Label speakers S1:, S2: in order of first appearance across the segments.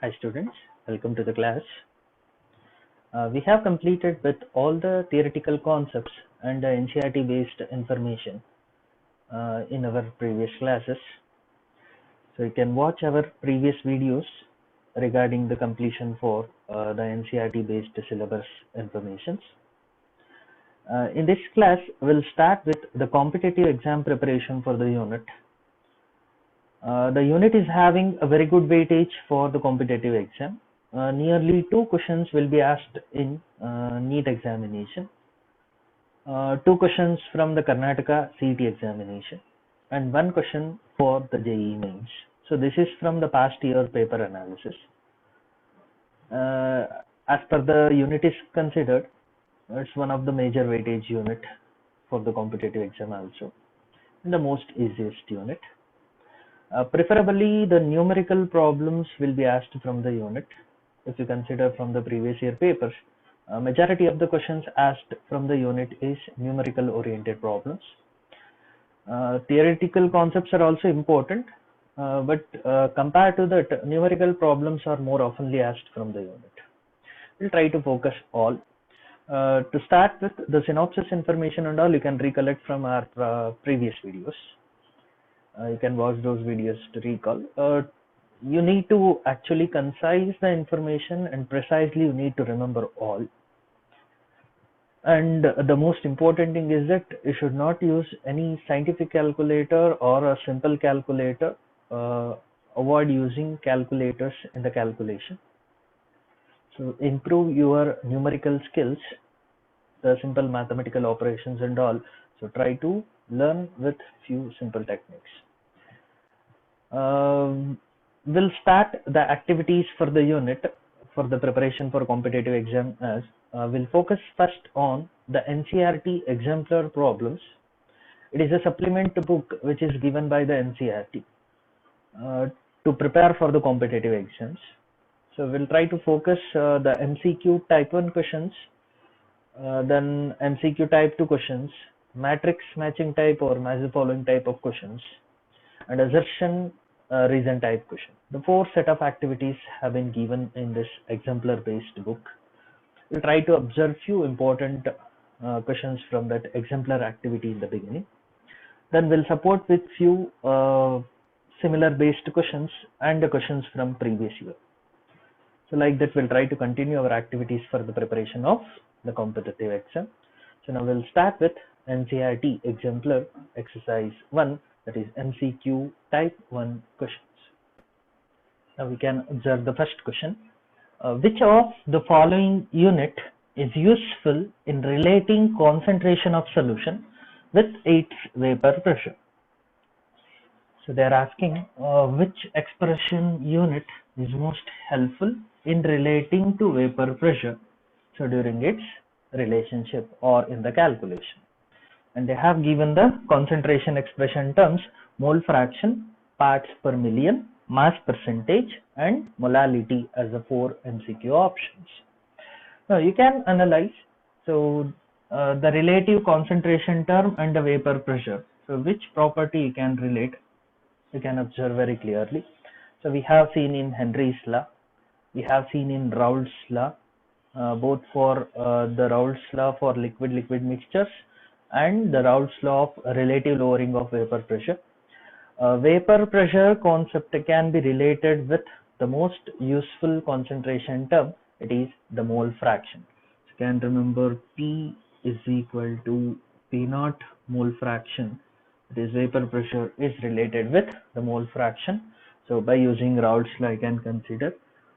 S1: Hi students, welcome to the class. We have completed with all the theoretical concepts and NCERT based information in our previous classes. So you can watch our previous videos regarding the completion for the NCERT based syllabus informations. In this class, we'll start with the competitive exam preparation for the unit. The unit is having a very good weightage for the competitive exam. Nearly 2 questions will be asked in NEET examination, 2 questions from the Karnataka CET examination, and 1 question for the JEE mains. So this is from the past year paper analysis. As per the unit is considered, it's one of the major weightage unit for the competitive exam also, and the most easiest unit. Preferably the numerical problems will be asked from the unit. If you consider from the previous year papers, majority of the questions asked from the unit is numerical oriented problems. Theoretical concepts are also important, but compared to that, numerical problems are more oftenly asked from the unit. We'll try to focus all. To start with the synopsis information and all, you can recollect from our previous videos. You can watch those videos to recall. You need to actually concise the information and precisely you need to remember all. And the most important thing is that you should not use any scientific calculator or a simple calculator. Avoid using calculators in the calculation. So improve your numerical skills, the simple mathematical operations and all. So try to learn with few simple techniques. We'll start the activities for the unit for the preparation for competitive exam as we'll focus first on the NCERT exemplar problems. It is a supplement book which is given by the NCERT to prepare for the competitive exams. So we'll try to focus the MCQ type 1 questions, then MCQ type 2 questions, matrix matching type or match the following type of questions, and assertion reason type question. The 4 set of activities have been given in this exemplar based book. We'll try to observe few important questions from that exemplar activity in the beginning. Then we'll support with few similar based questions and the questions from previous year. So like that, we'll try to continue our activities for the preparation of the competitive exam. So now we'll start with NCERT exemplar exercise 1, that is MCQ type 1 questions. Now we can observe the first question. Which of the following unit is useful in relating concentration of solution with its vapor pressure? So they are asking which expression unit is most helpful in relating to vapor pressure, so during its relationship or in the calculation. And they have given the concentration expression terms: mole fraction, parts per million, mass percentage, and molality as the 4 MCQ options. Now you can analyze so the relative concentration term and the vapor pressure. So which property you can relate? You can observe very clearly. So we have seen in Henry's law, we have seen in Raoult's law, both for the Raoult's law for liquid-liquid mixtures and the Raoult's law of relative lowering of vapor pressure. Vapor pressure concept can be related with the most useful concentration term, it is the mole fraction. So you can remember P is equal to P naught mole fraction. This vapor pressure is related with the mole fraction. So by using Raoult's law I can consider,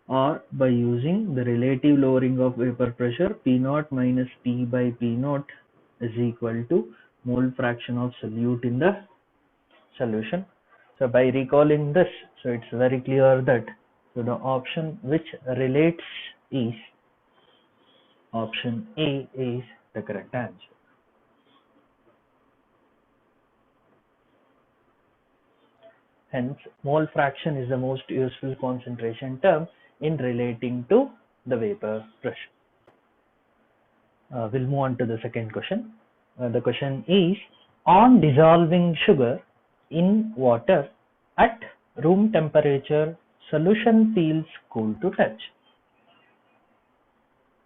S1: or by using the relative lowering of vapor pressure, P naught minus P by P naught is equal to mole fraction of solute in the solution. So by recalling this, so it's very clear that so the option which relates is option A is the correct answer. Hence, mole fraction is the most useful concentration term in relating to the vapor pressure. We'll move on to the second question. The question is, on dissolving sugar in water at room temperature, solution feels cool to touch.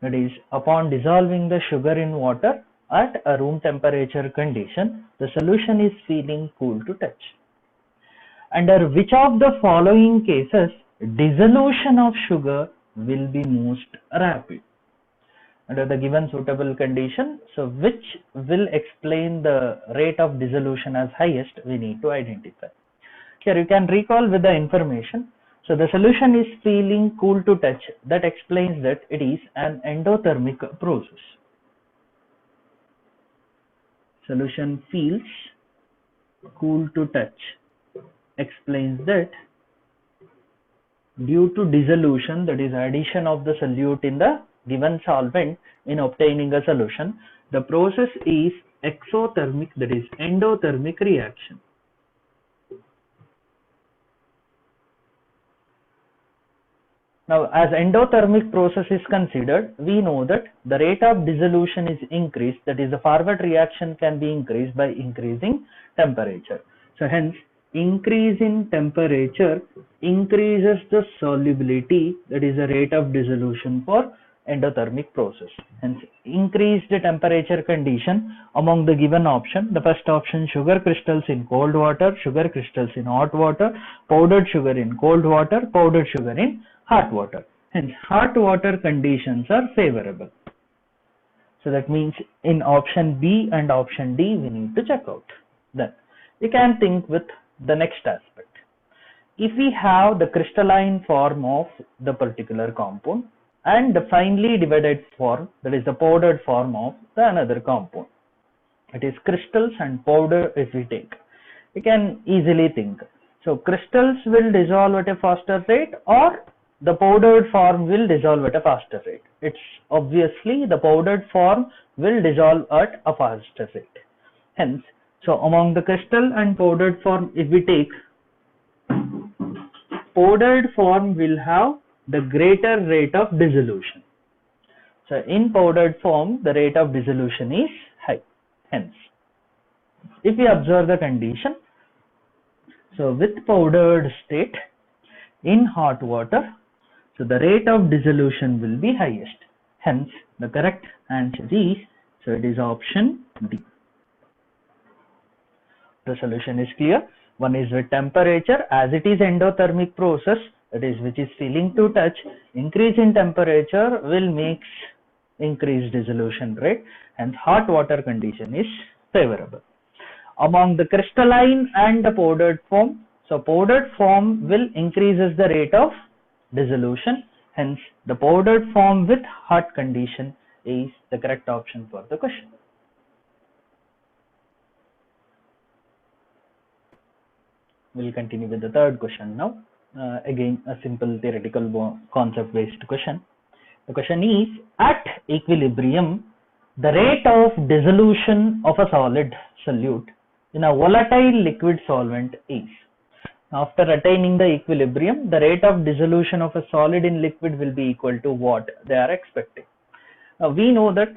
S1: That is, upon dissolving the sugar in water at a room temperature condition, the solution is feeling cool to touch. Under which of the following cases dissolution of sugar will be most rapid? Under the given suitable condition, so which will explain the rate of dissolution as highest, we need to identify. Here you can recall with the information. So the solution is feeling cool to touch. That explains that it is an endothermic process. Solution feels cool to touch explains that due to dissolution, that is addition of the solute in the given solvent in obtaining a solution, the process is exothermic, that is endothermic reaction. Now, as endothermic process is considered, we know that the rate of dissolution is increased, that is the forward reaction can be increased by increasing temperature. So hence, increase in temperature increases the solubility, that is the rate of dissolution for endothermic process. Hence, increased temperature condition among the given option, the first option, sugar crystals in cold water, sugar crystals in hot water, powdered sugar in cold water, powdered sugar in hot water. Hence, hot water conditions are favorable. So that means in option B and option D we need to check out. Then we can think with the next aspect. If we have the crystalline form of the particular compound and the finely divided form, that is the powdered form of the another compound, it is crystals and powder if we take, we can easily think. So crystals will dissolve at a faster rate or the powdered form will dissolve at a faster rate. It's obviously the powdered form will dissolve at a faster rate. Hence, so among the crystal and powdered form, if we take, powdered form will have the greater rate of dissolution. So in powdered form, the rate of dissolution is high. Hence, if we observe the condition, so with powdered state in hot water, so the rate of dissolution will be highest. Hence, the correct answer is, so it is option D. The solution is clear. One is with temperature, as it is endothermic process, that is which is feeling to touch, increase in temperature will make increased dissolution rate, and hot water condition is favorable. Among the crystalline and the powdered form, so powdered form will increases the rate of dissolution, hence the powdered form with hot condition is the correct option for the question. We'll continue with the third question now. Again, a simple theoretical concept based question. The question is, at equilibrium, the rate of dissolution of a solid solute in a volatile liquid solvent is. After attaining the equilibrium, the rate of dissolution of a solid in liquid will be equal to what they are expecting. Now we know that,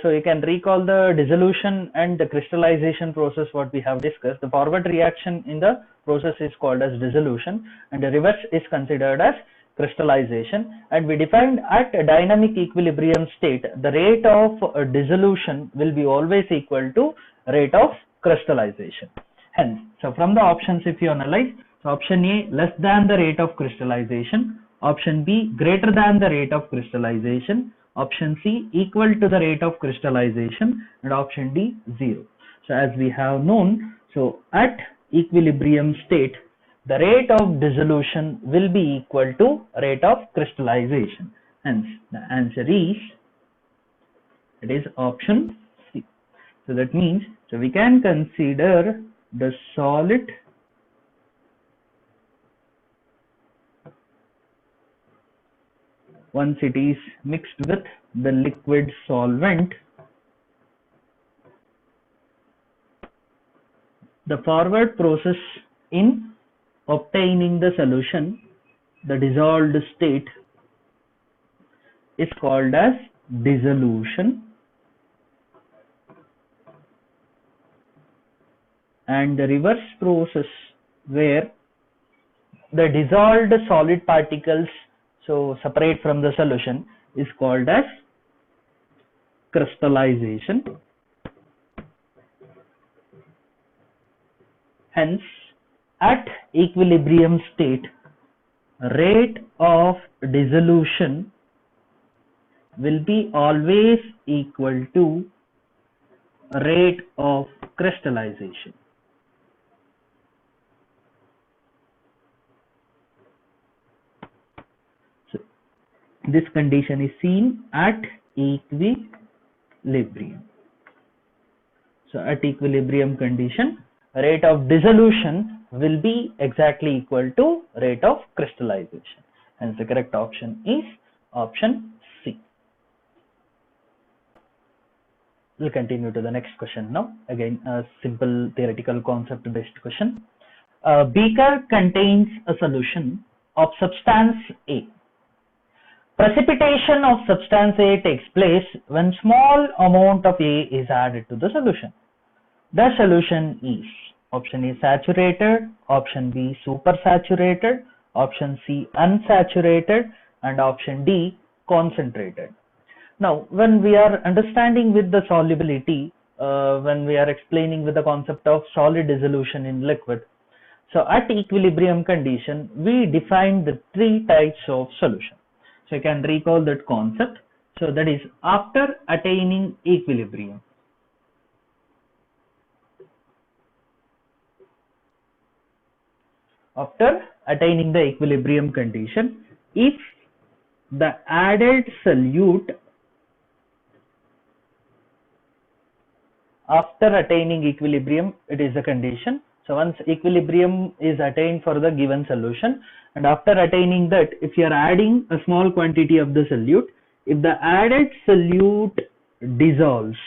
S1: so you can recall the dissolution and the crystallization process what we have discussed. The forward reaction in the process is called as dissolution and the reverse is considered as crystallization, and we defined at a dynamic equilibrium state the rate of dissolution will be always equal to rate of crystallization. Hence, so from the options if you analyze, so option A less than the rate of crystallization, option B greater than the rate of crystallization, option C equal to the rate of crystallization, and option D 0. So as we have known, so at equilibrium state the rate of dissolution will be equal to rate of crystallization. Hence the answer is, it is option C. So that means, so we can consider the solid once it is mixed with the liquid solvent, the forward process in obtaining the solution, the dissolved state, is called as dissolution, and the reverse process where the dissolved solid particles, so separate from the solution, is called as crystallization. Hence, at equilibrium state, rate of dissolution will be always equal to rate of crystallization. So this condition is seen at equilibrium. So at equilibrium condition, rate of dissolution will be exactly equal to rate of crystallization. Hence the correct option is option C. We'll continue to the next question now. Again, a simple theoretical concept based question. A beaker contains a solution of substance A. Precipitation of substance A takes place when small amount of A is added to the solution. The solution is option A saturated, option B supersaturated, option C unsaturated, and option D concentrated. Now, when we are understanding with the solubility, when we are explaining with the concept of solid dissolution in liquid, so at equilibrium condition, we define the three types of solution. So you can recall that concept. So that is after attaining equilibrium. After attaining the equilibrium condition, if the added solute after attaining equilibrium, it is a condition. So once equilibrium is attained for the given solution, and after attaining that, if you are adding a small quantity of the solute, if the added solute dissolves,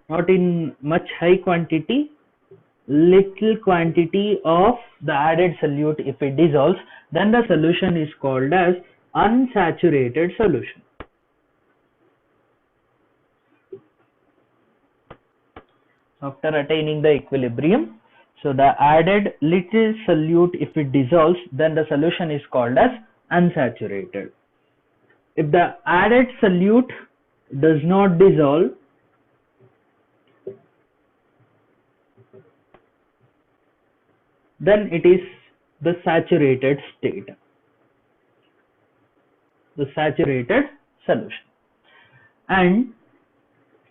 S1: not in much high quantity, little quantity of the added solute, if it dissolves, then the solution is called as unsaturated solution. After attaining the equilibrium, so the added little solute, if it dissolves, then the solution is called as unsaturated. If the added solute does not dissolve, then it is the saturated state, the saturated solution. And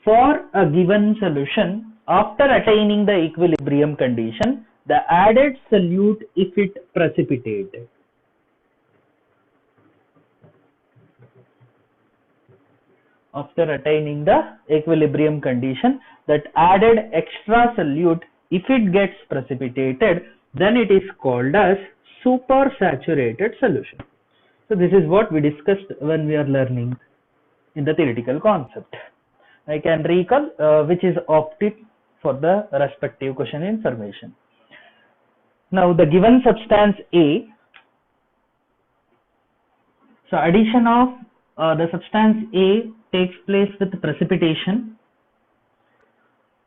S1: for a given solution, after attaining the equilibrium condition, the added solute, if it precipitated, after attaining the equilibrium condition, that added extra solute, if it gets precipitated, then it is called as supersaturated solution. So this is what we discussed when we are learning in the theoretical concept. I can recall which is opted for the respective question information. Now the given substance A, so addition of the substance A takes place with precipitation.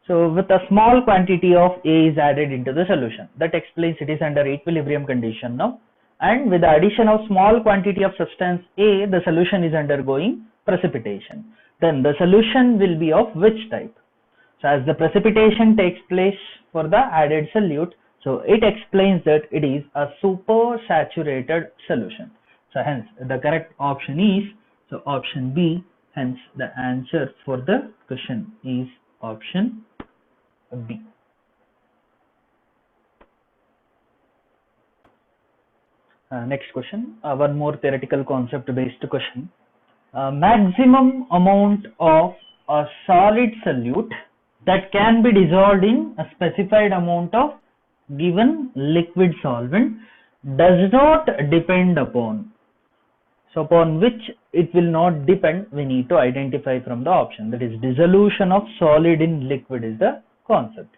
S1: So with a small quantity of A is added into the solution. That explains it is under equilibrium condition now. And with the addition of small quantity of substance A, the solution is undergoing precipitation. Then the solution will be of which type? So as the precipitation takes place for the added solute, so it explains that it is a supersaturated solution. So hence the correct option is, so option B. Hence the answer for the question is option B. Next question, one more theoretical concept based question. Maximum amount of a solid solute that can be dissolved in a specified amount of given liquid solvent does not depend upon. So upon which it will not depend, we need to identify from the option. That is dissolution of solid in liquid is the concept.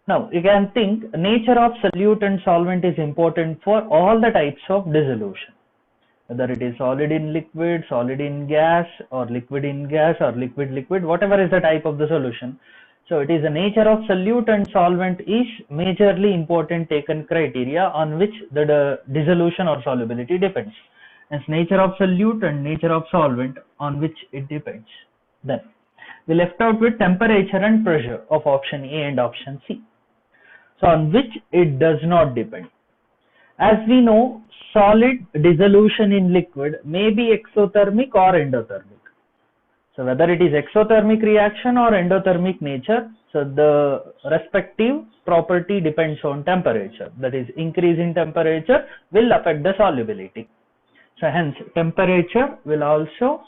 S1: Now you can think nature of solute and solvent is important for all the types of dissolution. Whether it is solid in liquid, solid in gas, or liquid in gas, or liquid, whatever is the type of the solution. So it is the nature of solute and solvent is majorly important taken criteria on which the dissolution or solubility depends. As nature of solute and nature of solvent on which it depends. Then we left out with temperature and pressure of option A and option C. So on which it does not depend. As we know, solid dissolution in liquid may be exothermic or endothermic. So whether it is exothermic reaction or endothermic nature, so the respective property depends on temperature. That is, increase in temperature will affect the solubility. So hence temperature will also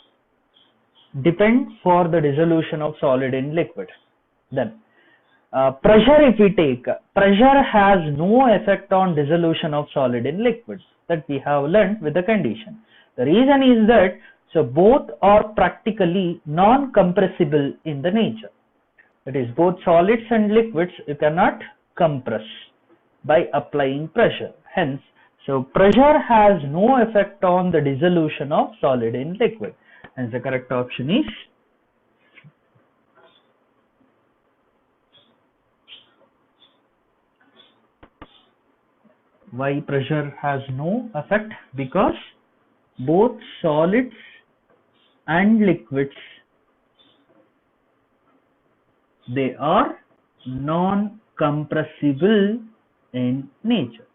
S1: depend for the dissolution of solid in liquid. Then pressure, if we take, pressure has no effect on dissolution of solid in liquids, that we have learned with the condition. The reason is that so both are practically non-compressible in the nature. That is, both solids and liquids you cannot compress by applying pressure. Hence, so pressure has no effect on the dissolution of solid in liquid. Hence the correct option is why pressure has no effect, because both solids and liquids, they are non-compressible in nature.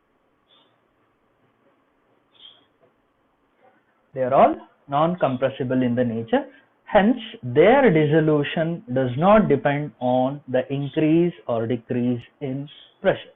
S1: They are all non-compressible in the nature. Hence, their dissolution does not depend on the increase or decrease in pressure.